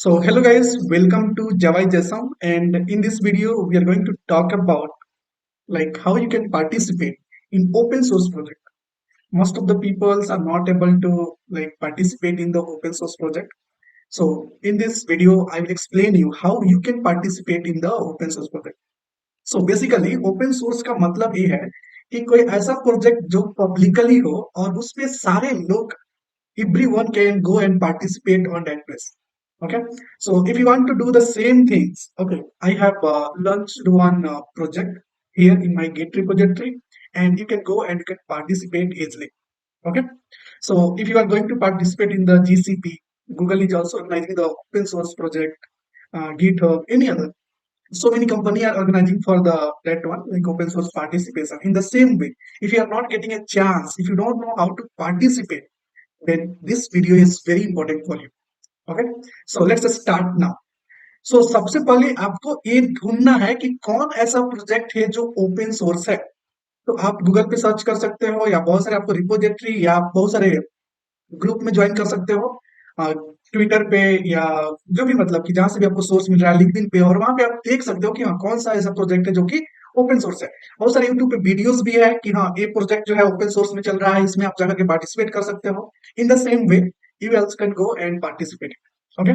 So hello guys, welcome to Java Jasam, and in this video we are going to talk about like how you can participate in open source project. Most of the peoples are not able to like participate in the open source project. So in this video I will explain you how you can participate in the open source project. So basically open source का मतलब ये है कि कोई ऐसा project जो publicly हो और उसमें सारे लोग everyone can go and participate on that place. Okay, so if you want to do the same things, okay, I have launched one project here in my Git repository, and you can go and you can participate easily. Okay, so if you are going to participate in the GCP, Google is also organizing the open source project, GitHub, any other, so many company are organizing for the that one like open source participation. In the same way, if you are not getting a chance, if you don't know how to participate, then this video is very important for you. Okay, so let's start now. So सबसे पहले आपको ये ढूंढना है कि कौन ऐसा project है जो ओपन सोर्स है। तो आप गूगल पे सर्च कर सकते हो, या बहुत सारे आपको रिपोजिटरी या बहुत सारे ग्रुप में ज्वाइन कर सकते हो, ट्विटर पे, या जो भी मतलब कि जहां से भी आपको सोर्स मिल रहा है, लिंक्डइन पे, और वहां पे आप देख सकते हो कि हाँ कौन सा ऐसा प्रोजेक्ट है जो कि ओपन सोर्स है। बहुत सारे यूट्यूब पे वीडियोस भी है कि हाँ ये प्रोजेक्ट जो है ओपन सोर्स में चल रहा है, इसमें आप जाकर के पार्टिसिपेट कर सकते हो। In the same way you also can go and participate. Okay,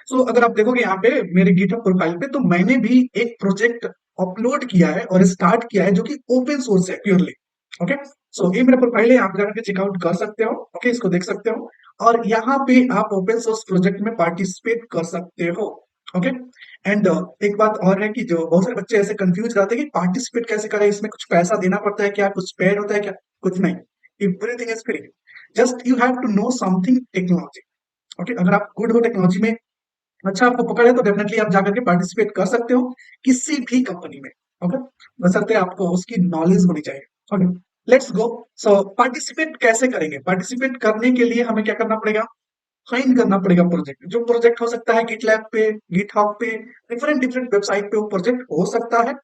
so अगर आप देखोगे यहाँ पे मेरे गिटहब प्रोफाइल पे, तो मैंने भी एक प्रोजेक्ट अपलोड किया है और स्टार्ट किया है जो कि ओपन सोर्स है प्योरली। ओके, सो ये मेरा प्रोफाइल है, आप जाकर के चेकआउट कर सकते हो। ओके, इसको देख सकते हो, और यहाँ पे आप ओपन सोर्स प्रोजेक्ट में पार्टिसिपेट कर सकते हो। ओके, एंड एक बात और है कि जो बहुत सारे बच्चे ऐसे कंफ्यूज रहते हैं कि पार्टिसिपेट कैसे करें, इसमें कुछ पैसा देना पड़ता है क्या, कुछ पेड होता है क्या? कुछ नहीं, everything is free. Just you have to know something technology. Okay, अगर आप गुड हो टेक्नोलॉजी में, अच्छा आपको पकड़ है, तो डेफिनेटली आप जाकर के पार्टिसिपेट कर सकते हो किसी भी कंपनी में। ओके, बशर्ते आपको उसकी नॉलेज होनी चाहिए। Okay, let's go. So participate कैसे करेंगे? पार्टिसिपेट करने के लिए हमें क्या करना पड़ेगा? फाइंड करना पड़ेगा प्रोजेक्ट। जो प्रोजेक्ट हो सकता है गिटलैब पे, गिटहब पे, डिफरेंट डिफरेंट वेबसाइट पे वो प्रोजेक्ट हो सकता है।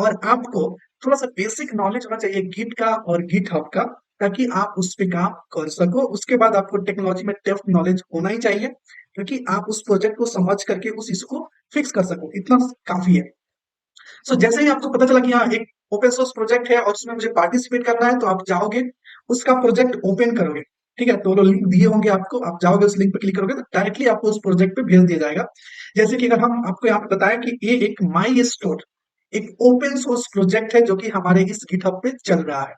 और आपको थोड़ा सा बेसिक नॉलेज होना चाहिए गिट का और गिटहब का, ताकि आप उस पे काम कर सको। उसके बाद आपको टेक्नोलॉजी में डेप्थ नॉलेज होना ही चाहिए, क्योंकि आप उस प्रोजेक्ट को समझ करके उस इशू को फिक्स कर सको, इतना काफी है। सो जैसे ही आपको पता चला कि हाँ एक ओपन सोर्स प्रोजेक्ट है और उसमें मुझे पार्टिसिपेट करना है, तो आप जाओगे, उसका प्रोजेक्ट ओपन करोगे। ठीक है, तो वो लिंक दिए होंगे आपको, आप जाओगे उस लिंक पे क्लिक करोगे तो डायरेक्टली आपको उस प्रोजेक्ट पे भेज दिया जाएगा। जैसे कि अगर हम आपको यहाँ पे बताएं कि ये एक माई स्टोर, एक ओपन सोर्स प्रोजेक्ट है जो कि हमारे इस गिटहब पे चल रहा है।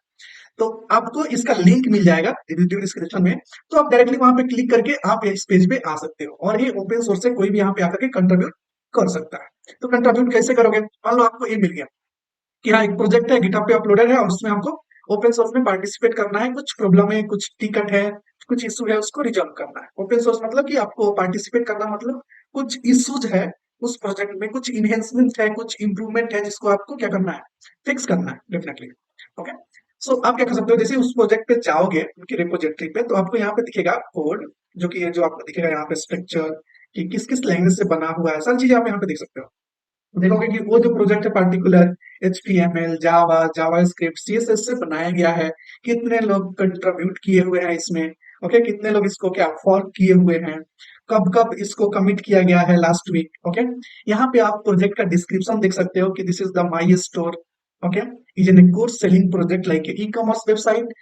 तो आपको इसका लिंक मिल जाएगा वीडियो डिस्क्रिप्शन में, तो आप डायरेक्टली वहां पे क्लिक करके आप इस पेज पे आ सकते हो, और ये ओपन सोर्स है, कोई भी यहाँ पे आकर के कंट्रीब्यूट कर सकता है। तो कंट्रीब्यूट कैसे करोगे? मान लो आपको ये मिल गया कि हाँ एक प्रोजेक्ट है, गिटहब पे अपलोडेड है, और उसमें हमको ओपन सोर्स में पार्टिसिपेट करना है, कुछ प्रॉब्लम है, कुछ टिकट है, कुछ इशू है, उसको रिजॉल्व करना है। ओपन सोर्स मतलब कि आपको पार्टिसिपेट करना मतलब कुछ इश्यूज है उस प्रोजेक्ट में, कुछ इनहेंसमेंट है, कुछ इंप्रूवमेंट है, जिसको आपको क्या करना है, फिक्स करना है डेफिनेटली। ओके, सो आप क्या कर सकते हो, जैसे उस प्रोजेक्ट पे जाओगे उनकी रिपोजिटरी पे, तो आपको यहाँ पे दिखेगा कोड, जो कि ये जो आपको दिखेगा यहाँ पे स्ट्रक्चर, कि किस किस लैंग्वेज से बना हुआ है, सारी चीजें आप यहाँ पे देख सकते हो। देखोगे कि वो जो प्रोजेक्ट है पर्टिकुलर HTML, जावा, जावास्क्रिप्ट, CSS से बनाया गया है, कितने लोग कंट्रीब्यूट किए हुए हैं इसमें। ओके, कितने लोग इसको क्या फॉर्क किए हुए हैं, कब कब इसको कमिट किया गया है, लास्ट वीक। ओके, यहाँ पे आप प्रोजेक्ट का डिस्क्रिप्शन देख सकते हो कि this is the my store. Okay, is an good selling project like e commerce website.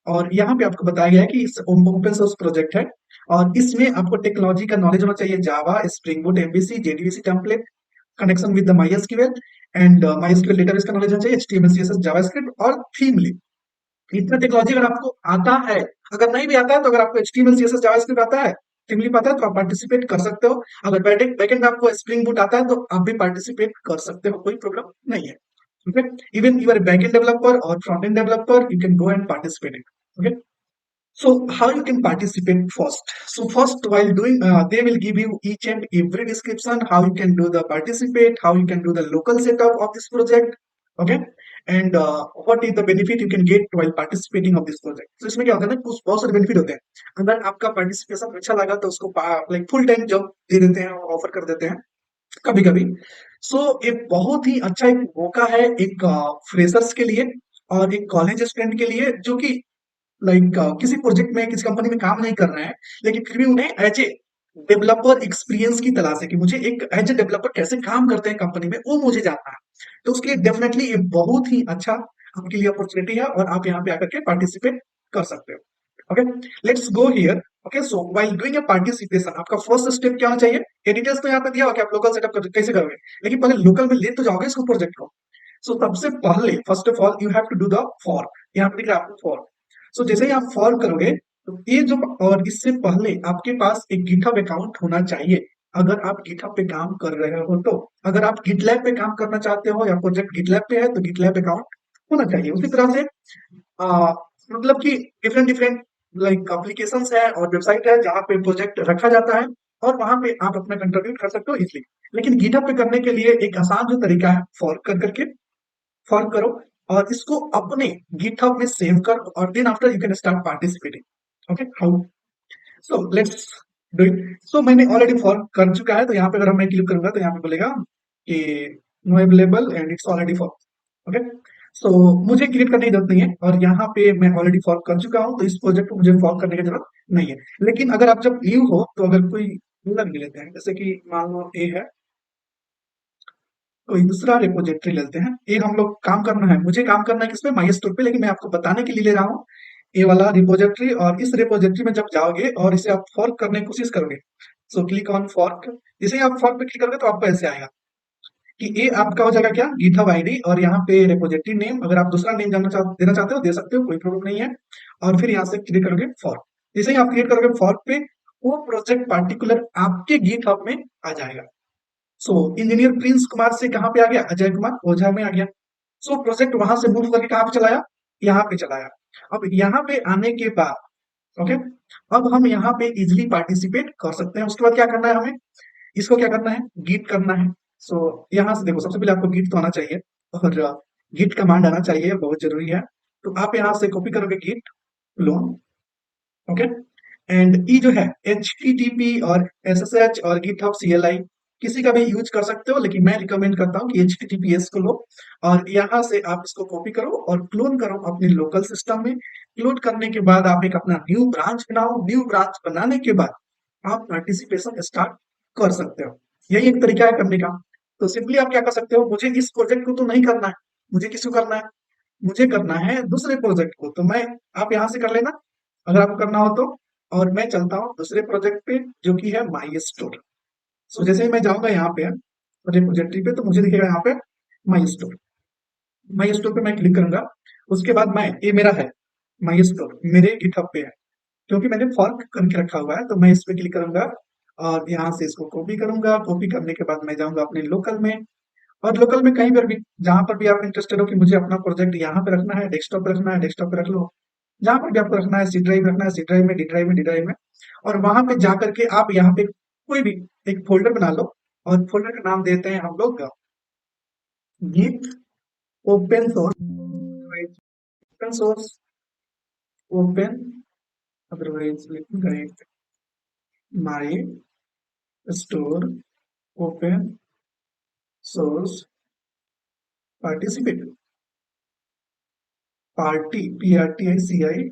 और यहाँ पे आपको बताया गया है कि इस ओपन सोर्स प्रोजेक्ट है, और इसमें आपको टेक्नोलॉजी का नॉलेज होना चाहिए, Java, spring boot, MVC, JDBC template, connection with the MySQL, and MySQL database का नॉलेज होना चाहिए, HTML, CSS, जावास्क्रिप्ट और थीमली। इतना टेक्नोलॉजी अगर आपको आता है, अगर नहीं भी आता है तो अगर आपको HTML, CSS, जावास्क्रिप्ट आता है, थीमली आता है, तो आप पार्टिसिपेट कर सकते हो। अगर बैकएंड में आपको स्प्रिंग बूट आता है, तो आप भी पार्टिसिपेट कर सकते हो, कोई प्रॉब्लम नहीं है। Okay, even you are backend developer और front end developer, you can go and participate. Okay, so how you can participate first? So first, while doing, they will give you each and every description how you can do the participate, how you can do the local setup of this project, okay, and what is the benefit you can get while participating of this project. So इसमें क्या होता है ना, कुछ बहुत सारे benefit होते हैं। अगर आपका पार्टिसिपेशन अच्छा लगा तो उसको लाइक फुल टाइम जॉब दे देते हैं, ऑफर कर देते हैं कभी कभी। सो एक बहुत ही अच्छा एक मौका है, एक फ्रेशर्स के लिए और एक कॉलेज स्टूडेंट के लिए, जो कि लाइक किसी प्रोजेक्ट में, किसी कंपनी में काम नहीं कर रहे हैं, लेकिन फिर भी उन्हें एज ए डेवलपर एक्सपीरियंस की तलाश है कि मुझे एक एज ए डेवलपर कैसे काम करते हैं कंपनी में, वो मुझे जानना है। तो उसके लिए डेफिनेटली ये बहुत ही अच्छा आपके लिए अपॉर्चुनिटी है और आप यहाँ पे आकर के पार्टिसिपेट कर सकते हो। Okay, let's go here. Okay, so while doing a participation आपका फर्स्ट स्टेप क्या होना चाहिए? ये डिटेल्स तो यहाँ पे दिया हो कि आप लोकल सेटअप कैसे करोगे, लेकिन पहले लोकल में ले तो जाओगे इसको प्रोजेक्ट को। सो सबसे पहले first of all you have to do the for. यहाँ पे दिख रहा है आपको फॉर। सो जैसे ही आप फॉर करोगे तो ये जो, और इससे पहले आपके पास एक गिटहब अकाउंट होना चाहिए। अगर आप गिटहब पे काम कर रहे हो तो, अगर आप गिटलैब पे काम करना चाहते हो या प्रोजेक्ट गिटलैब पे है तो गिटलैब अकाउंट होना चाहिए। उसी तरह से आ, मतलब कि डिफरेंट डिफरेंट लाइक एप्लीकेशंस है और वेबसाइट है जहाँ पे प्रोजेक्ट रखा जाता है और वहां पे आप अपना कंट्रीब्यूट कर सकते हो इजिली। लेकिन गिटहब पे करने के लिए एक आसान जो तरीका है, फॉर्क कर करके फॉर्क करो और इसको अपने गिटहब में सेव करो और then after you can start participating. Okay, how? So let's do it. So मैंने ऑलरेडी फॉर्क कर चुका है, तो यहाँ पे अगर मैं क्लिक करूंगा तो यहाँ पे बोलेगा कि no available and it's already fork. Okay, so मुझे क्रिएट करने की जरूरत नहीं है और यहाँ पे मैं ऑलरेडी फॉर्क कर चुका हूँ, तो इस प्रोजेक्ट को मुझे फॉर्क करने की जरूरत नहीं है। लेकिन अगर आप जब न्यू हो तो अगर कोई अलग ले लेते हैं, जैसे कि मान लो ए है, कोई दूसरा रिपोजिटरी लेते हैं। एक हम लोग काम करना है, मुझे काम करना है किसपे? माइस्टोर पे, लेकिन मैं आपको बताने के लिए ले रहा हूँ ये वाला रिपोजिटरी। और इस रिपोजिटरी में जब जाओगे और इसे आप फॉर्क करने की कोशिश करोगे, सो क्लिक ऑन फॉर्क। जैसे ही आप फॉर्क पे क्लिक करोगे तो आपको ऐसे आएगा कि ये आपका हो जाएगा क्या, गिटहब आईडी, और यहाँ पे रिपोजिटरी नेम। अगर आप दूसरा नेम देना चाहते हो दे सकते हो, कोई प्रॉब्लम नहीं है। और फिर यहाँ से क्लिक करोगे फॉर्क। जैसे ही आप क्लिक करोगे फॉर्क पे, वो प्रोजेक्ट पार्टिकुलर आपके गिटहब में आ जाएगा। सो इंजीनियर प्रिंस कुमार से कहाँ पे आ गया? अजय कुमार ओझा में आ गया। सो प्रोजेक्ट वहां से मूव करके कहाँ पे चलाया? यहाँ पे चलाया। अब यहाँ पे आने के बाद ओके, अब हम यहाँ पे इजिली पार्टिसिपेट कर सकते हैं। उसके बाद क्या करना है हमें? इसको क्या करना है? गिट करना है। सो यहाँ से देखो, सबसे पहले आपको गिट तो आना चाहिए और गिट कमांड आना चाहिए, बहुत जरूरी है। तो आप यहाँ से कॉपी करोगे गिट क्लोन। ओके, एंड ई जो है HTTP और SSH और GitHub CLI किसी का भी यूज कर सकते हो, लेकिन मैं रिकमेंड करता हूँ कि HTTPS को लो और यहाँ से आप इसको कॉपी करो और क्लोन करो अपने लोकल सिस्टम में। क्लोन करने के बाद आप एक अपना न्यू ब्रांच बनाओ। न्यू ब्रांच बनाने के बाद आप पार्टिसिपेशन स्टार्ट कर सकते हो। यही एक तरीका है करने का। तो सिंपली आप क्या कर सकते हो, मुझे इस प्रोजेक्ट को तो नहीं करना है, मुझे किसको करना है? मुझे करना है दूसरे प्रोजेक्ट को। तो मैं, आप यहाँ से कर लेना अगर आपको करना हो तो। और मैं चलता हूँ दूसरे प्रोजेक्ट पे जो कि है माई स्टोर। सो जैसे ही मैं जाऊंगा यहाँ पे रिपोजिटरी पे, तो मुझे दिखेगा यहाँ पे माई स्टोर। माई स्टोर पे मैं क्लिक करूंगा। उसके बाद मैं, ये मेरा है माई स्टोर, मेरे गिटहब पे है, क्योंकि मैंने फॉर्क करके रखा हुआ है। तो मैं इस पे क्लिक करूंगा और यहाँ से इसको कॉपी करूंगा। कॉपी करने के बाद मैं जाऊंगा अपने लोकल में, और लोकल में कहीं पर भी जहां पर भी आप इंटरेस्टेड हो कि मुझे अपना प्रोजेक्ट यहाँ पे रखना है, डेस्कटॉप पे रखना है, डेस्कटॉप पे रख लो। जहां पर भी आपको रखना है, सी ड्राइव रखना है, सी ड्राइव में, डी ड्राइव में, डी ड्राइव में। और वहां पे जाकर के आप यहाँ पे कोई भी एक फोल्डर बना लो और फोल्डर का नाम देते हैं हम लोग git open source. Open source, open, otherwise my store open source participate, party PRTICI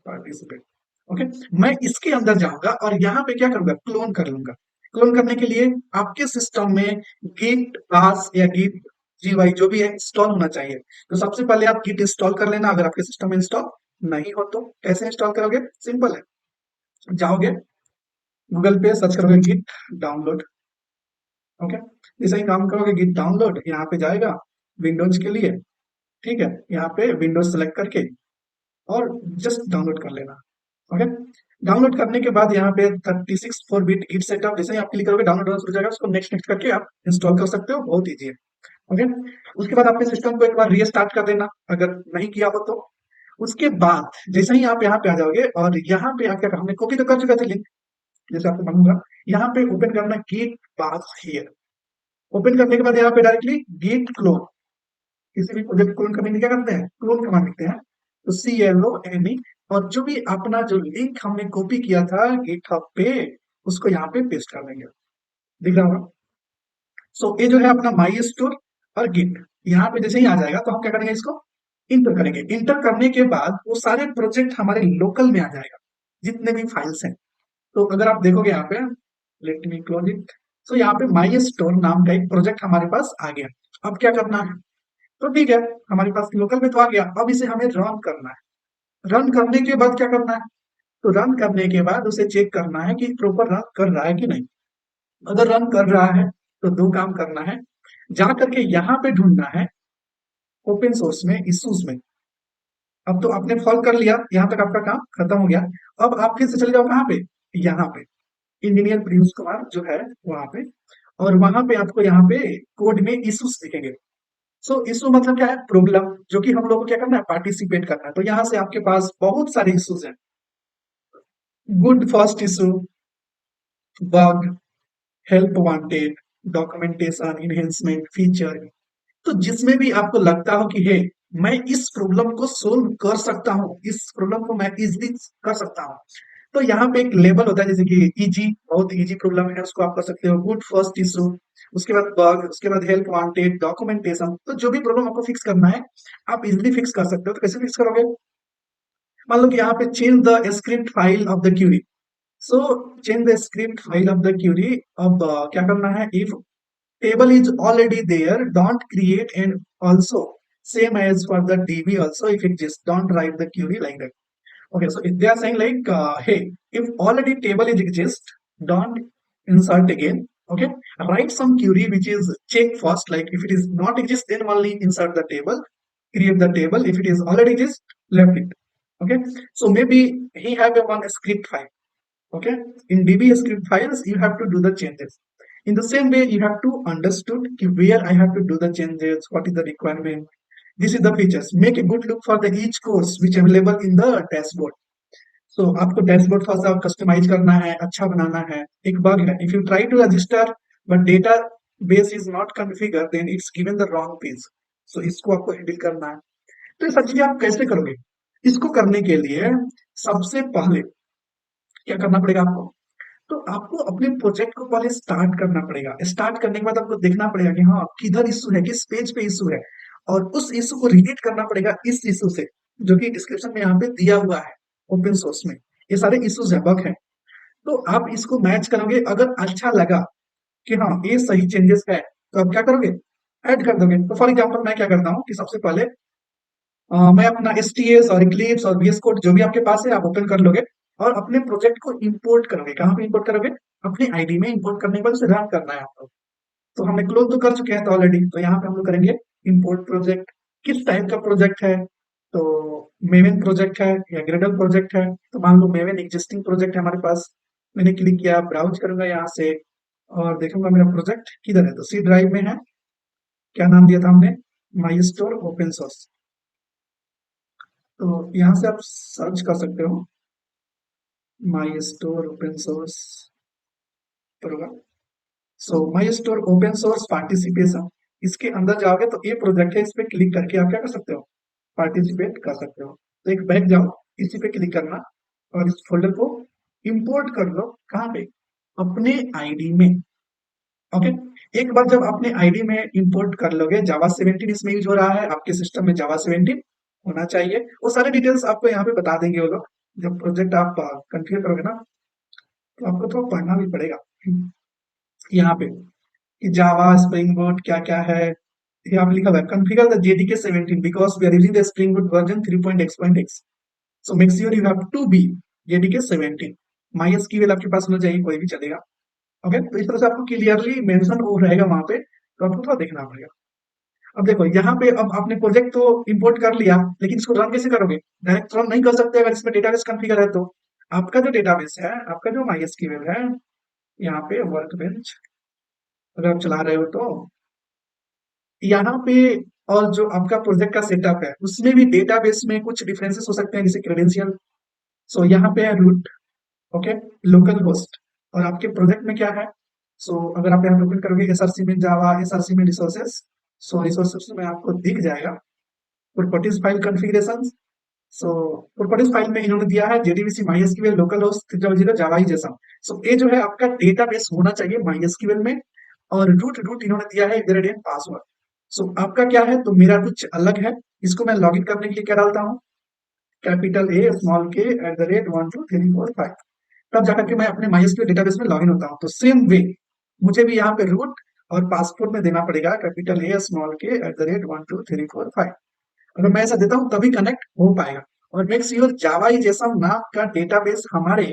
participate. Okay, मैं इसके अंदर जाऊंगा और यहाँ पे क्या करूंगा? क्लोन कर लूंगा। क्लोन करने के लिए आपके सिस्टम में गिट पास या गिट GY जो भी है इंस्टॉल होना चाहिए। तो सबसे पहले आप गिट इंस्टॉल कर लेना। अगर आपके सिस्टम में इंस्टॉल नहीं हो तो कैसे इंस्टॉल करोगे? सिंपल है, जाओगे गूगल पे सर्च करोगे गिट डाउनलोड। ओके, जैसे ही काम करोगे गिट डाउनलोड यहाँ पे जाएगा विंडोज के लिए। ठीक है, यहाँ पे विंडोज सेलेक्ट करके और जस्ट डाउनलोड कर लेना। ओके, डाउनलोड करने के बाद यहाँ पे 36 4 बिट गिट सेटअप, जैसे ही आप क्लिक करोगे डाउनलोड होना शुरू हो जाएगा। उसको नेक्स्ट नेक्स्ट करके आप इंस्टॉल कर सकते हो, बहुत ईजी है। ओके, उसके बाद अपने सिस्टम को एक बार रीस्टार्ट कर देना अगर नहीं किया हो तो। उसके बाद जैसे ही आप यहाँ पे आ जाओगे और यहाँ पे आके, हमने कॉपी तो कर चुका था लिंक, जैसे आपको मालूंगा यहाँ पे ओपन करना गिट पास हियर। ओपन करने के बाद यहाँ पे डायरेक्टली गिट क्लोन, किसी भी प्रोजेक्ट क्लोन करने के लिए क्या करते हैं? क्लोन कमांड लिखते हैं। तो CLONE, और जो भी अपना जो लिंक हमने कॉपी किया था गिटहब पे, उसको यहाँ पे पेस्ट कर देंगे। दिख रहा होगा। सो ये जो है अपना माई स्टोर और गिट, यहाँ पे जैसे ही आ जाएगा तो हम क्या करेंगे? इसको इंटर करेंगे। इंटर करने के बाद वो सारे प्रोजेक्ट हमारे लोकल में आ जाएगा, जितने भी फाइल्स हैं। तो अगर आप देखोगे यहाँ पे, लेट मी क्लोज इट। सो यहाँ पे माई स्टोर नाम का एक प्रोजेक्ट हमारे पास आ गया। अब क्या करना है? तो ठीक है, हमारे पास लोकल में तो आ गया, अब इसे हमें रन करना है। रन करने के बाद क्या करना है? तो रन करने के बाद उसे चेक करना है कि प्रॉपर रन कर रहा है कि नहीं। अगर रन कर रहा है तो दो काम करना है, जा करके यहाँ पे ढूंढना है ओपन सोर्स में इश्यूज में। अब तो आपने सॉल्व कर लिया, यहाँ तक आपका काम खत्म हो गया। अब आप फिर से चले जाओ कहाँ पे? यहाँ पे इंजीनियर पीयूष कुमार जो है वहां पे, और वहां पे आपको यहाँ पे कोड में इश्यूज दिखेंगे। सो इशू मतलब क्या है? प्रॉब्लम, जो कि हम लोग को क्या करना है? पार्टिसिपेट करना है। तो यहाँ से आपके पास बहुत सारे इश्यूज हैं। Good first issue, bug, help wanted, documentation, enhancement, feature. तो जिसमें भी आपको लगता हो कि हे, मैं इस प्रॉब्लम को सोल्व कर सकता हूँ, इस प्रॉब्लम को मैं इजिली कर सकता हूँ, तो यहाँ पे एक लेबल होता है, जैसे कि इजी, बहुत इजी प्रॉब्लम है, उसको आप कर सकते हो। गुड फर्स्ट इशू, उसके बाद बग, उसके बाद हेल्प वांटेड, डॉक्यूमेंटेशन। तो जो भी प्रॉब्लम आपको फिक्स करना है, आप इजिली फिक्स कर सकते हो। तो कैसे फिक्स करोगे? मान लो कि यहाँ पे change the script file of the query. So change the script file of the query. अब क्या करना है? If table is already there, don't create, and also same as for the DB also, if it exists, don't write the query like that. Okay, so if they are saying like, hey, if already table is exist, don't insert again. Okay, write some query which is check first, like if it is not exist, then only insert the table, create the table. If it is already exist, left it. Okay, so maybe he have a one script file. Okay, in DB script files you have to do the changes. In the same way you have to understood where I have to do the changes, what is the requirement, this is the features. Make a good look for the each course which available in the dashboard. So आपको dashboard थोड़ा सा customise करना है, अच्छा बनाना है। एक bug है, if you try to register but database is not configure, then it's given the wrong page. So इसको आपको हैंडल करना है। तो ये सब चीजें आप कैसे करोगे? इसको करने के लिए सबसे पहले क्या करना पड़ेगा आपको? तो आपको अपने प्रोजेक्ट को पहले स्टार्ट करना पड़ेगा। स्टार्ट करने के बाद आपको देखना पड़ेगा कि हाँ, किधर इश्यू है, किस पेज पे इश्यू है, और उस इश्यू को रिलेट करना पड़ेगा इस इश्यू से, जो कि डिस्क्रिप्शन में यहाँ पे दिया हुआ है ओपन सोर्स में। ये सारे इश्यूज है, बग है। तो आप इसको मैच करोगे। अगर अच्छा लगा कि हाँ ये सही चेंजेस है, तो आप क्या करोगे? ऐड कर दोगे। तो फॉर एग्जाम्पल मैं क्या करता हूँ कि सबसे पहले मैं अपना एसटीएस और इक्लिप्स और वीएस कोड जो भी आपके पास है आप ओपन कर लोगे, और अपने प्रोजेक्ट को इंपोर्ट करोगे। कहाँ पे इंपोर्ट करोगे? अपने आईडी में इंपोर्ट करने के बाद उसे रन करना है आपको। तो हमने क्लोज तो कर चुके हैं तो ऑलरेडी, तो यहाँ पे हम लोग करेंगे इंपोर्ट प्रोजेक्ट। किस टाइप का प्रोजेक्ट है? तो मेवन प्रोजेक्ट है या ग्रेडल प्रोजेक्ट है? तो मान लो मेवन एग्जिस्टिंग प्रोजेक्ट है हमारे पास। मैंने क्लिक किया, ब्राउज करूंगा यहाँ से और देखूंगा मेरा प्रोजेक्ट किधर है। तो सी ड्राइव में है। क्या नाम दिया था हमने? माई स्टोर ओपन सोर्स। तो यहाँ से आप सर्च कर सकते हो माई स्टोर ओपन सोर्स प्रोग्राम। सो माई स्टोर ओपन सोर्स पार्टिसिपेशन, इसके अंदर जाओगे तो ये प्रोजेक्ट है, इस पे क्लिक करके आप क्या कर सकते हो? पार्टिसिपेट कर सकते हो। तो एक बैक जाओ, इसी पे क्लिक करना और इस फोल्डर को इंपोर्ट कर लो। कहाँ पे? अपने आईडी में। ओके, एक बार जब अपने आईडी में इंपोर्ट कर लोगे, जावा 17 इसमें यूज हो रहा है, आपके सिस्टम में जावा 17 होना चाहिए। वो सारे डिटेल्स आपको यहाँ पे बता देंगे वो लोग। जब प्रोजेक्ट आप कंफिगर करोगे ना, तो आपको थोड़ा पढ़ना भी पड़ेगा यहाँ पे कि जावा स्प्रिंग बूट क्या क्या है। यहाँ पे लिखा हुआ है configure the JDK 17 because we are using the spring boot version 3.x.x, so make sure you have to be JDK 17। MySQL आपके पास होना चाहिए, कोई भी चलेगा। ओके, तो इस तरह से आपको क्लियरली मेंशन हो रहेगा वहां पे, तो आपको थोड़ा देखना पड़ेगा। अब देखो यहाँ पे, अब आपने प्रोजेक्ट तो इंपोर्ट कर लिया, लेकिन इसको रन कैसे करोगे? डायरेक्ट रन नहीं कर सकते अगर इसमें डेटाबेस कॉन्फ़िगर है तो। आपका जो डेटाबेस है, आपका जो माईएसक्यूएल है, यहाँ पे वर्कबेंच अगर आप चला रहे हो तो यहाँ पे, और जो आपका प्रोजेक्ट का सेटअप है उसमें भी डेटाबेस में कुछ डिफरेंसेस हो सकते हैं, जैसे क्रेडेंशियल। सो यहाँ पे है रूट, ओके, लोकल होस्ट, और आपके प्रोजेक्ट में क्या है? सो अगर आप यहाँ पे ओपन करोगे एसआरसी में जावा, एसआरसी में रिसोर्सेस, सो रिसोर्सेस में आपको दिख जाएगा प्रॉपर्टीज फाइल कॉन्फ़िगरेशन। सो प्रॉपर्टीज फाइल में इन्होंने दिया है जेडीबीसी माईएसक्यूएल लोकल होस्ट 300 जावा ही जैसा। सो ये जो है आपका डेटाबेस होना चाहिए माईएसक्यूएल में, और रूट रूट इन्होंने दिया है ग्रेडियंट पासवर्ड। सो आपका क्या है? तो मेरा कुछ अलग है। इसको मैं लॉगिन करने के लिए क्या डालता हूँ? कैपिटल ए स्मॉल के @ 1 2 3 4 5। तब जाकर के मैं अपने MySQL डेटाबेस में लॉगिन होता हूँ। तो सेम वे मुझे भी यहाँ पे रूट और पासवर्ड में देना पड़ेगा कैपिटल ए स्मॉल के @1 2 3 4 5। अगर मैं ऐसा देता हूँ तभी कनेक्ट हो पाएगा। और मेक श्योर जावा जैसा नाम का डेटाबेस हमारे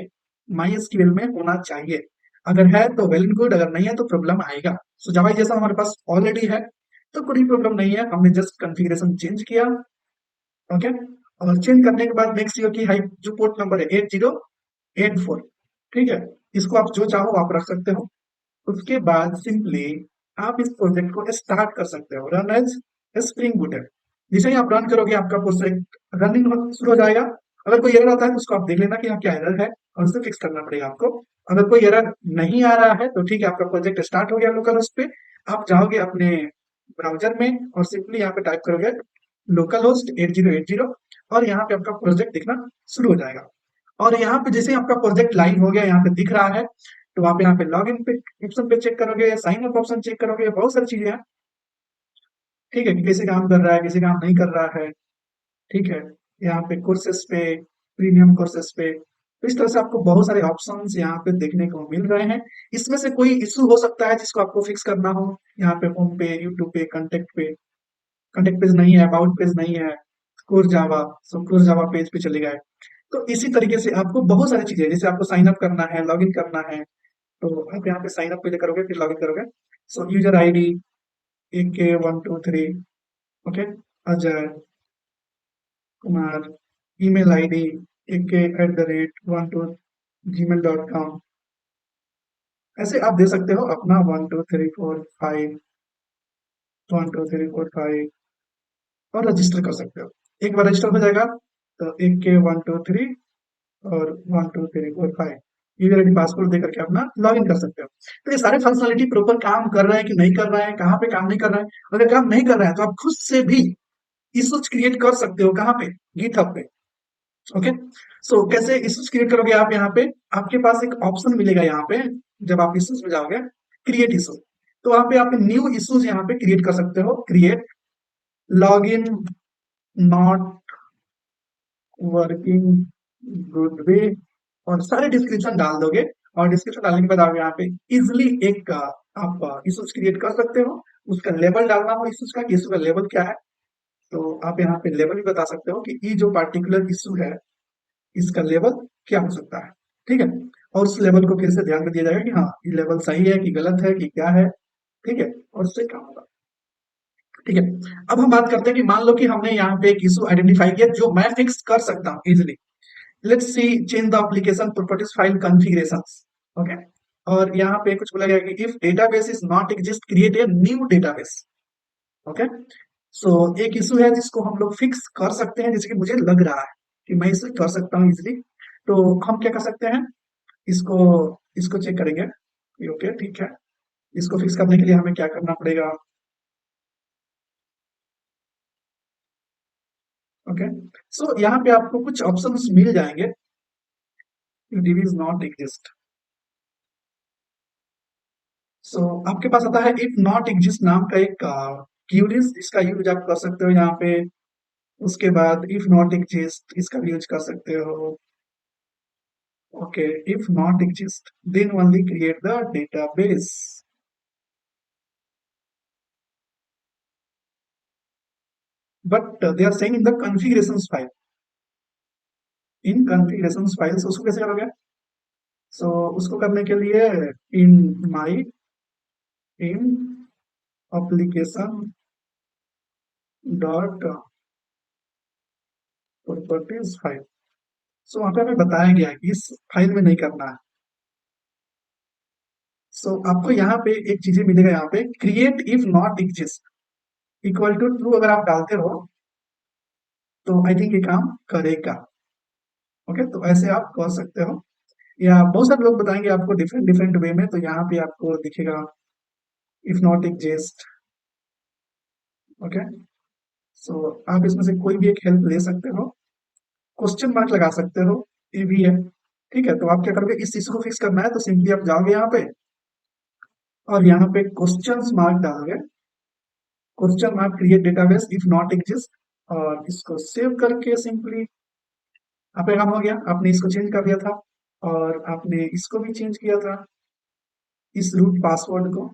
MySQL में होना चाहिए। अगर है तो वेल एंड गुड, अगर नहीं है तो प्रॉब्लम आएगा। सो जावा जैसा हमारे पास ऑलरेडी है तो कोई प्रॉब्लम नहीं है, हमने जस्ट कॉन्फ़िगरेशन चेंज किया। ओके, और चेंज करने के बाद मेक श्योर कि हाई जो पोर्ट नंबर है 8084, ठीक है, इसको आप जो चाहो आप रख सकते हो। उसके बाद सिंपली आप इस प्रोजेक्ट को स्टार्ट कर सकते हो, रन एज स्प्रिंग बूट है। जैसे ही आप रन करोगे आपका प्रोजेक्ट रनिंग शुरू हो जाएगा। अगर कोई एरर आता है तो उसको आप देख लेना कि यहाँ क्या एरर है और उसे फिक्स करना पड़ेगा आपको। अगर कोई एरर नहीं आ रहा है तो ठीक है, आपका प्रोजेक्ट स्टार्ट हो गया लोकल होस्ट पे। आप जाओगे अपने ब्राउजर में और सिंपली यहाँ पे टाइप करोगे लोकल होस्ट 8080 और यहाँ पे आपका प्रोजेक्ट दिखना शुरू हो जाएगा। और यहाँ पे जैसे ही आपका प्रोजेक्ट लाइव हो गया, यहाँ पे दिख रहा है, तो आप यहाँ पे लॉगिन पे ऑप्शन पे चेक करोगे, साइन अप ऑप्शन चेक करोगे, बहुत सारी चीजें हैं। ठीक है, कि कैसे काम कर रहा है, कैसे काम नहीं कर रहा है। ठीक है, यहाँ पे कोर्सेस पे, प्रीमियम कोर्सेस पे, तो इस तरह से आपको बहुत सारे ऑप्शंस यहाँ पे देखने को मिल रहे हैं। इसमें से कोई इशू हो सकता है जिसको आपको फिक्स करना हो। यहाँ पे होम पे, यूट्यूब पे, कंटेक्ट पेज नहीं है, अबाउट पेज नहीं है, कोर्स जावा, सो कोर्स जावा पेज पे चले गए। तो इसी तरीके से आपको बहुत सारी चीजें, जैसे आपको साइन अप करना है, लॉगिन करना है, तो आप यहाँ पे साइन अप पहले करोगे फिर लॉगिन करोगे। सो user ID AK123, okay, Ajay Kumar, email ID AK@12 gmail.com। ऐसे आप दे सकते हो अपना 1 2 3 4 5 और रजिस्टर कर सकते हो। एक बार रजिस्टर हो जाएगा तो AK123 और 1 2 3 4 5 यूजर आईडी पासवर्ड देकर के अपना लॉगिन कर सकते हो। तो ये सारे फंक्शनलिटी प्रॉपर काम कर रहे हैं कि नहीं कर रहे हैं, कहाँ पे काम नहीं कर रहे हैं। अगर काम नहीं कर रहा है तो आप खुद से भी इश्यूज क्रिएट कर सकते हो। कहाँ पे? गिटहब पे। ओके, सो कैसे इश्यूज क्रिएट करोगे आप? यहाँ पे आपके पास एक ऑप्शन मिलेगा यहाँ पे, जब आप इश्यूज में जाओगे क्रिएट इशू, तो वहां पे आप न्यू इश्यूज यहाँ पे क्रिएट कर सकते हो। Create login not working good way, और सारे डिस्क्रिप्शन डाल दोगे। और डिस्क्रिप्शन डालने के बाद आप यहाँ पे इजिली एक आप इशूज क्रिएट कर सकते हो। उसका लेवल डालना हो इशूज का, कि इशू का लेवल क्या है, तो आप यहाँ पे लेवल भी बता सकते हो कि ये जो पार्टिकुलर इशू है इसका लेवल क्या हो सकता है। ठीक है, और उस लेवल को फिर से ध्यान में दिया जाएगा कि हाँ ये लेवल सही है कि गलत है कि क्या है। ठीक है, और उससे काम होगा। ठीक है, अब हम बात करते हैं कि मान लो कि हमने यहाँ पे एक इशू आइडेंटिफाई किया जो मैं फिक्स कर सकता हूँ easily. Let's see change the application properties file configurations. Okay, और यहाँ पे कुछ बोला गया कि if database is not exist create a new database. Okay, so एक इशू है जिसको हम लोग फिक्स कर सकते हैं, जैसे कि मुझे लग रहा है कि मैं इसे कर सकता हूँ इजिली। तो हम क्या कर सकते हैं, इसको इसको चेक करेंगे। ओके ठीक है, इसको फिक्स करने के लिए हमें क्या करना पड़ेगा? ओके, सो यहाँ पे आपको कुछ ऑप्शंस मिल जाएंगे। डिव इज नॉट एग्जिस्ट, सो आपके पास आता है इफ नॉट एग्जिस्ट नाम का एक कीवर्ड, इसका यूज आप कर सकते हो यहाँ पे। उसके बाद इफ नॉट एग्जिस्ट इसका भी यूज कर सकते हो। Okay, if not exist then only create the database. But they are saying in the configurations file, in configurations files उसको कैसे करोगे? सो उसको करने के लिए in my in application dot properties file, so वहां पे हमें बताया गया है कि इस फाइल में नहीं करना है। सो आपको यहाँ पे एक चीजें मिलेगा, यहाँ पे create if not exist equal to true अगर आप डालते हो तो आई थिंक ये काम करेगा। ओके, तो ऐसे आप कर सकते हो, या बहुत सारे लोग बताएंगे आपको डिफरेंट डिफरेंट वे में। तो यहाँ पे आपको दिखेगा इफ नॉट एग्जिस्ट। ओके, सो आप इसमें से कोई भी एक हेल्प ले सकते हो, क्वेश्चन मार्क लगा सकते हो, ये भी है। ठीक है, तो आप क्या करोगे, इस चीज को फिक्स करना है तो सिंपली आप जाओगे यहाँ पे और यहाँ पे क्वेश्चन मार्क डालोगे, question mark create database if not exist, और इसको सेव करके सिंपली आपका काम हो गया। आपने इसको चेंज कर दिया था, और आपने इसको भी चेंज किया था, इस रूट पासवर्ड को,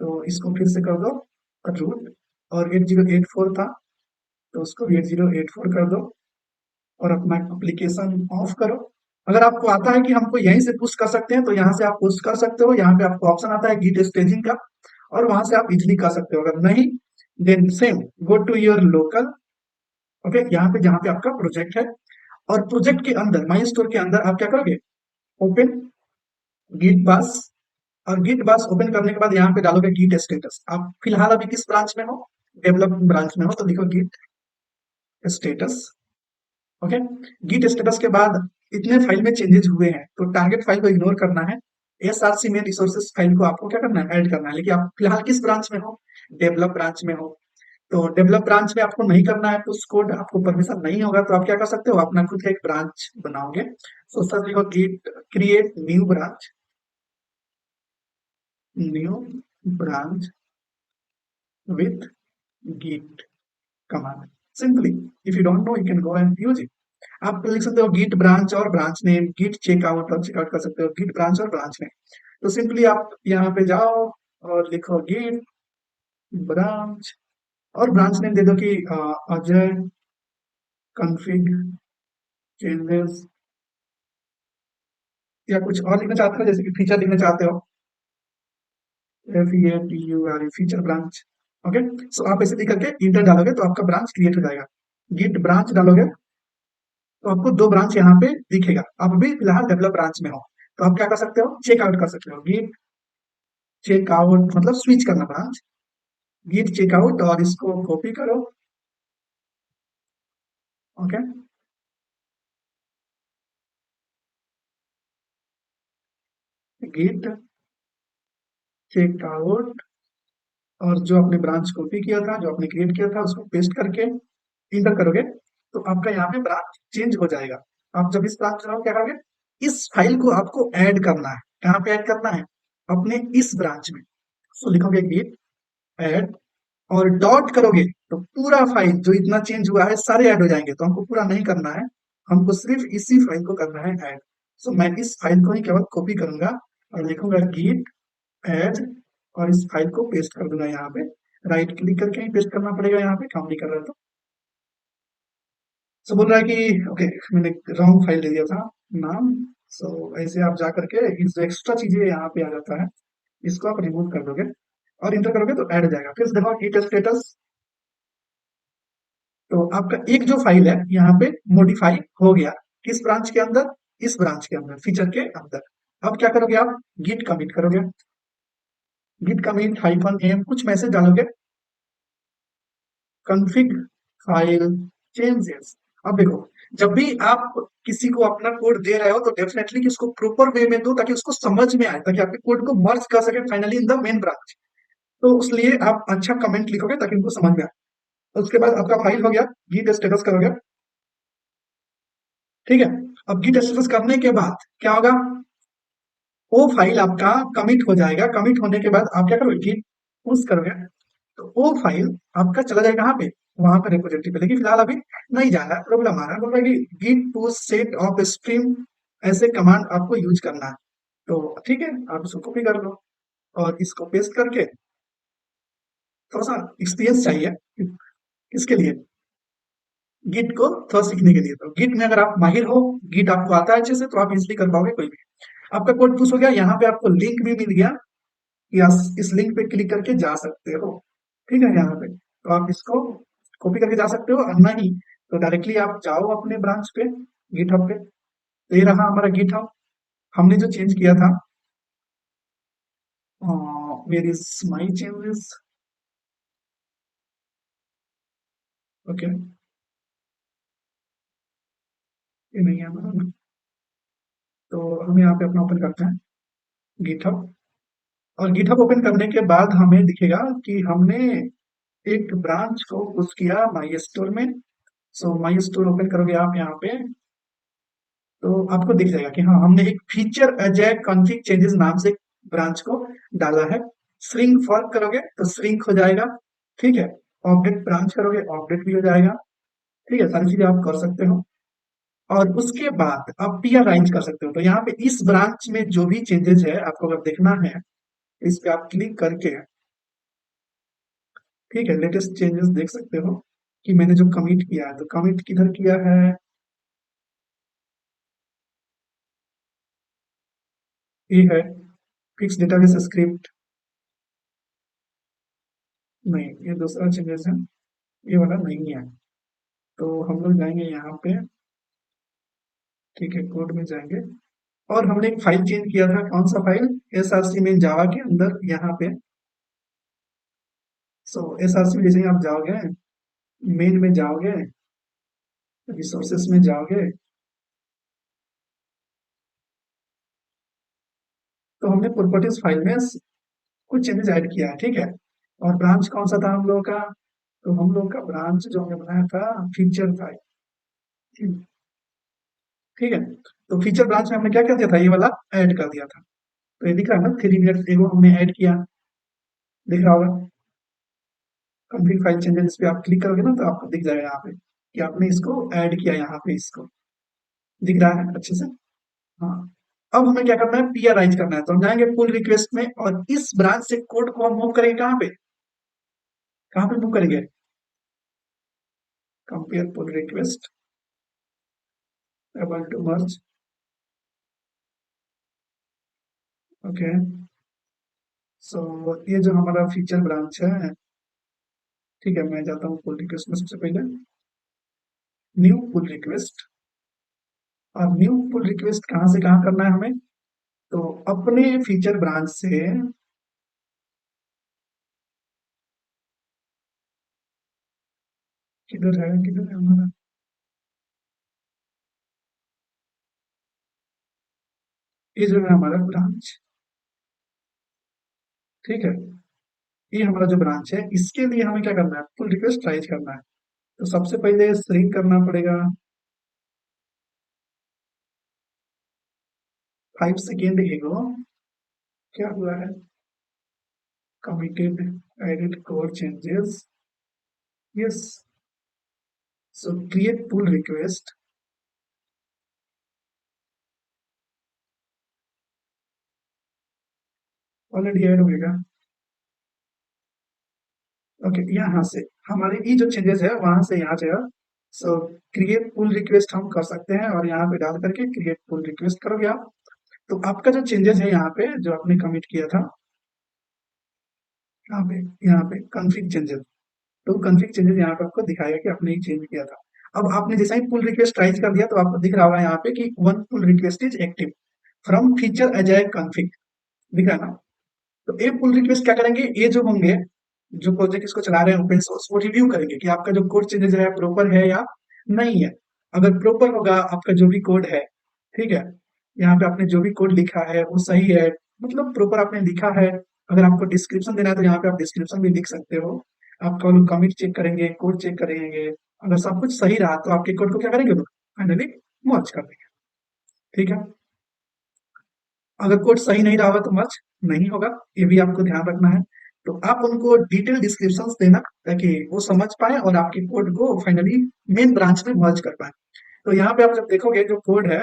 तो इसको फिर से कर दो रूट, और 8084 था तो उसको भी 8084 कर दो, और अपना एप्लीकेशन ऑफ करो। अगर आपको आता है कि हमको यहीं से पुश कर सकते हैं तो यहाँ से आप पुश कर सकते हो, यहाँ पे आपको ऑप्शन आता है गिट स्टेजिंग का, और वहां से आप इजिली कर सकते हो। अगर नहीं, then same go to your local, okay, यहाँ पे जहाँ पे आपका प्रोजेक्ट है, और प्रोजेक्ट के अंदर माई स्टोर के अंदर आप क्या करोगे, ओपन गिट बास, और गिट बास ओपन करने के बाद यहाँ पे डालोगे गिट स्टेटस। आप फिलहाल अभी किस ब्रांच में हो, डेवलपमेंट ब्रांच में हो, तो लिखो git status, okay. Git status के बाद इतने फाइल में चेंजेस हुए हैं तो टारगेट फाइल को इग्नोर करना है, एसआरसी में रिसोर्सेज फाइल को आपको क्या करना है, ऐड करना है। लेकिन आप फिलहाल किस ब्रांच में हो, डेवलप ब्रांच में हो, तो डेवलप ब्रांच में आपको नहीं करना है पुश कोड, आपको परमिशन नहीं होगा, तो आप क्या कर सकते हो, अपना खुद का एक ब्रांच बनाओगे। सो सर लिखो git create new branch, new branch with git command simply. If you don't know, you can go and use it. आप लिख सकते हो git branch और branch name, git checkout और checkout कर सकते हो, git branch और branch name। तो सिंपली आप यहाँ पे जाओ और लिखो git branch, और ब्रांच नेम दे दो कि अजय config changes, या कुछ और लिखना चाहते हो, जैसे कि फीचर लिखना चाहते हो, FEATURE फीचर ब्रांच, ओके। सो आप ऐसे लिख करके इंटर डालोगे तो आपका ब्रांच क्रिएट हो जाएगा। गिट ब्रांच डालोगे तो आपको दो ब्रांच यहाँ पे दिखेगा। आप अभी फिलहाल डेवलप ब्रांच में हो, तो आप क्या कर सकते हो, चेकआउट कर सकते हो, गिट चेकआउट मतलब स्विच करना ब्रांच, गिट चेकआउट, और इसको कॉपी करो, ओके, गिट चेकआउट, और जो आपने ब्रांच कॉपी किया था, जो आपने क्रिएट किया था, उसको पेस्ट करके इंटर करोगे तो आपका यहाँ पे ब्रांच चेंज हो जाएगा। आप जब इस ब्रांच में क्या करोगे, इस फाइल को आपको ऐड करना है। कहाँ पे ऐड करना है, अपने इस ब्रांच में। सो लिखोगे गिट ऐड, और डॉट करोगे तो पूरा फाइल जो इतना चेंज हुआ है सारे ऐड हो जाएंगे। तो हमको पूरा नहीं करना है, हमको सिर्फ इसी फाइल को करना है ऐड। सो मैं इस फाइल को ही केवल कॉपी करूंगा और लिखूंगा गिट ऐड, और इस फाइल को पेस्ट कर दूंगा यहाँ पे। राइट क्लिक करके ही पेस्ट करना पड़ेगा, यहाँ पे काम नहीं कर रहा तो। सो बोल रहा है कि ओके, मैंने रॉन्ग फाइल ले लिया था नाम। सो ऐसे आप जा करके इस एक्स्ट्रा चीजें यहाँ पे आ जाता है, इसको आप रिमूव कर दोगे और इंटर करोगे तो ऐड हो जाएगा। फिर देखो गिट स्टेटस, तो आपका एक जो फाइल है यहाँ पे मॉडिफाई हो गया, किस ब्रांच के अंदर, इस ब्रांच के अंदर, फीचर के अंदर। अब क्या करोगे, आप गिट कमिट करोगे, गिट कमिट हाइफन एम कुछ मैसेज डालोगे, config फाइल चेंजेस। अब देखो, जब भी आप किसी को अपना कोड दे रहे हो तो डेफिनेटली कि उसको प्रॉपर वे में दो ताकि उसको समझ में आए, ताकि आपके कोड को मर्ज कर सके finally in the main branch. तो उसलिए आप अच्छा कमेंट लिखोगे ताकि उनको समझ में आए। उसके बाद आपका फाइल हो गया, गिट स्टेटस करोगे, ठीक है। अब गिट स्टेटस करने के बाद क्या होगा, वो फाइल आपका कमिट हो जाएगा। कमिट होने के बाद आप क्या करोगे, गिट पुश करोगे, तो वो फाइल आपका चला जाएगा कहाँ पे, वहां पर रिपोजिटरी पे। लेकिन फिलहाल अभी नहीं जा रहा है, प्रॉब्लम आ रहा है, बोल रहा है कि git push set of stream, ऐसे कमांड आपको यूज करना है। तो ठीक है, आप इसको कॉपी कर लो और इसको पेस्ट करके, थोड़ा सा एक्सपीरियंस चाहिए किसके लिए, गिट को थोड़ा सीखने के लिए। तो गिट में अगर आप माहिर हो, गिट आपको आता है अच्छे से, तो आप इजिली कर पाओगे कोई भी। आपका कोड पुश हो गया, यहाँ पे आपको लिंक भी मिल गया कि आप इस लिंक पे क्लिक करके जा सकते हो, ठीक है। यहाँ पे तो आप इसको कॉपी करके जा सकते हो, और नहीं तो डायरेक्टली आप जाओ अपने ब्रांच पे, गिटहब पे। तो ये रहा हमारा गिटहब, हमने जो चेंज किया था, where is my changes, okay, ये नहीं है हमारा। तो हम यहाँ पे अपना ओपन करते हैं गिटहब, और गिटहब ओपन करने के बाद हमें दिखेगा कि हमने एक ब्रांच को पुश किया माई स्टोर में। सो माई स्टोर ओपन करोगे आप यहाँ पे, तो आपको दिख जाएगा कि हाँ, हमने एक फीचर अजय कॉन्फ़िग चेंजेस नाम से ब्रांच को डाला है। श्रिंक फॉर्क करोगे तो श्रिंक हो जाएगा, ठीक है। अपडेट ब्रांच करोगे, अपडेट भी हो जाएगा, ठीक है। सारी चीजें आप कर सकते हो। और उसके बाद आप पी अरेंज कर सकते हो। तो यहाँ पे इस ब्रांच में जो भी चेंजेस है आपको अगर देखना है, इस पे आप क्लिक करके, ठीक है, लेटेस्ट चेंजेस देख सकते हो कि मैंने जो कमिट किया है, तो कमिट किधर किया है, ये है फिक्स डेटाबेस स्क्रिप्ट। नहीं, ये दूसरा चेंजेस है, ये वाला नहीं है। तो हम लोग जाएंगे यहाँ पे, ठीक है, कोड में जाएंगे, और हमने एक फाइल चेंज किया था, कौन सा फाइल, एस आर सी में जावा के अंदर यहाँ पे। सो एस आर सी में जैसे ही आप जाओगे, मेन में जाओगे, रिसोर्सेस में जाओगे, तो हमने प्रॉपर्टीज फाइल में कुछ चेंजेस ऐड किया है, ठीक है। और ब्रांच कौन सा था हम लोग का, तो हम लोग का ब्रांच जो हमने बनाया था फीचर था, ठीक है। तो फीचर ब्रांच में हमने क्या कर दिया था, ये वाला ऐड कर दिया था। तो ये दिख रहा है ना, 3 मिनट एगो हमने ऐड किया, दिख रहा होगा। कंफिग फाइल चेंजेस पे आप क्लिक करोगे ना, तो आपको दिख जाएगा यहाँ पे कि आपने इसको ऐड किया, यहाँ पे इसको दिख रहा है अच्छे से। हाँ, अब हमें क्या करना है, पी अरेंज करना है। तो हम जाएंगे पुल रिक्वेस्ट में, और इस ब्रांच से कोड को हम मूव करेंगे कहाँ पे, कहाँ पे मूव करेंगे, compare pull request, able to merge, okay. So ये जो हमारा फीचर ब्रांच है, ठीक है, मैं जाता हूँ पुल रिक्वेस्ट में सबसे पहले, न्यू पुल रिक्वेस्ट। और न्यू पुल रिक्वेस्ट कहाँ से कहाँ करना है हमें, तो अपने फीचर ब्रांच से, किधर है हमारा, ये जो है हमारा ब्रांच, ठीक है, ये हमारा जो ब्रांच है, इसके लिए हमें क्या करना है, पुल रिक्वेस्ट राइज करना है। तो सबसे पहले स्ट्रिंग करना पड़ेगा, 5 सेकेंड एगो क्या हुआ है, committed edit core changes, yes, so create pull request, already add होगा, ओके। यहाँ से हमारे ये जो चेंजेस है वहां से यहाँ जाएगा। सो क्रिएट पुल रिक्वेस्ट हम कर सकते हैं, और यहाँ पे डाल करके क्रिएट पुल रिक्वेस्ट करोगे आप, तो आपका जो चेंजेस है यहाँ पे जो आपने कमिट किया था, यहाँ पे कॉन्फ़िग चेंजेस, तो कॉन्फ़िग चेंजेस यहाँ पे आपको दिखाएगा कि आपने ये चेंज किया था। अब आपने जैसा ही पुल रिक्वेस्ट राइज कर दिया, तो आपको दिख रहा होगा यहाँ पे कि one pull request is active from feature agile config, दिख रहा है ना। तो ये पुल रिक्वेस्ट क्या करेंगे, ये जो होंगे, जो प्रोजेक्ट इसको चला रहे हैं ओपन सोर्स, वो रिव्यू करेंगे कि आपका जो कोड चेंजेस है प्रॉपर है या नहीं है। अगर प्रॉपर होगा आपका जो भी कोड है, ठीक है, यहाँ पे आपने जो भी कोड लिखा है वो सही है, मतलब प्रॉपर आपने लिखा है। अगर आपको डिस्क्रिप्शन देना है तो यहाँ पे आप डिस्क्रिप्शन भी लिख सकते हो। आपका लोग कमिट चेक करेंगे, कोड चेक करेंगे, अगर सब कुछ सही रहा तो आपके कोड को क्या करेंगे, फाइनली मर्ज कर देंगे, ठीक है। अगर कोड सही नहीं रहा होगा तो मर्ज नहीं होगा, ये भी आपको ध्यान रखना है। तो आप उनको डिटेल डिस्क्रिप्शंस देना, ताकि वो समझ पाए और आपके कोड को फाइनली मेन ब्रांच में मर्ज कर पाए। तो यहाँ पे आप जब देखोगे जो कोड है,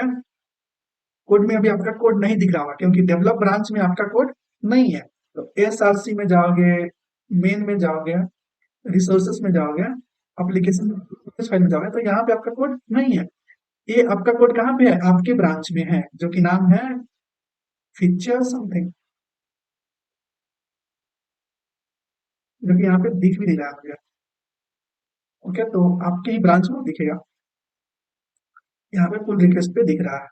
कोड में अभी आपका कोड नहीं दिख रहा होगा क्योंकि डेवलप ब्रांच में आपका कोड नहीं है। तो एस आर सी में जाओगे, मेन में जाओगे, रिसोर्सेस में जाओगे, एप्लीकेशन फाइल में जाओगे, तो यहाँ पे आपका कोड नहीं है। ये आपका कोड कहाँ पे है, आपके ब्रांच में है, जो कि नाम है फीचर समथिंग, जो कि यहाँ पे दिख भी नहीं रहा है मुझे। ओके, तो आपके ही ब्रांच में दिखेगा, यहाँ पे पुल रिक्वेस्ट पे दिख रहा है।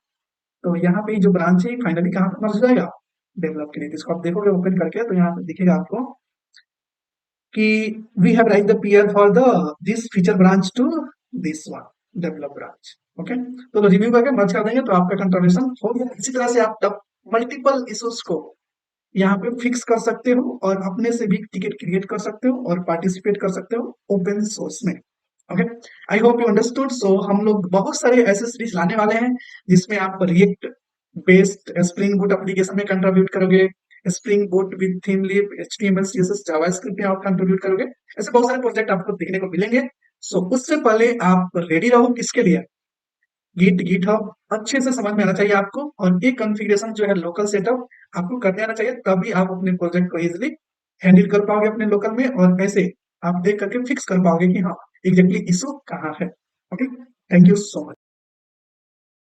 तो यहाँ पे जो ब्रांच है फाइनली कहाँ पे मर्ज हो जाएगा, डेवलप के लिए। तो इसको आप देखोगे ओपन करके, तो यहाँ पे दिखेगा आपको कि we have write the peer for the this feature branch to this one develop branch, okay. तो रिव्यू करके मर्ज कर देंगे, तो आपका कंट्रीब्यूशन हो गया। इसी तरह से आप मल्टीपल इश्यूज को यहाँ पे फिक्स कर सकते हो, और अपने से भी टिकट क्रिएट कर सकते हो और पार्टिसिपेट कर सकते हो ओपन सोर्स में, okay. I hope you understood. So हम लोग बहुत सारे ऐसे सीरीज लाने वाले हैं जिसमें आप react based spring boot application में कंट्रीब्यूट करोगे, spring boot with theme lip, HTML CSS JavaScript में आप कंट्रीब्यूट करोगे। ऐसे बहुत सारे प्रोजेक्ट आपको देखने को मिलेंगे। सो उससे पहले आप रेडी रहो किसके लिए, गिट हब अच्छे से समझ में आना चाहिए आपको, और एक कॉन्फ़िगरेशन जो है लोकल सेटअप आपको करने आना चाहिए, तभी आप अपने प्रोजेक्ट को ईज़िली हैंडल कर पाओगे अपने लोकल में, और ऐसे आप देख करके फिक्स कर पाओगे कि हाँ, एग्ज़ैक्टली इश्यू कहाँ है। Okay, thank you so much.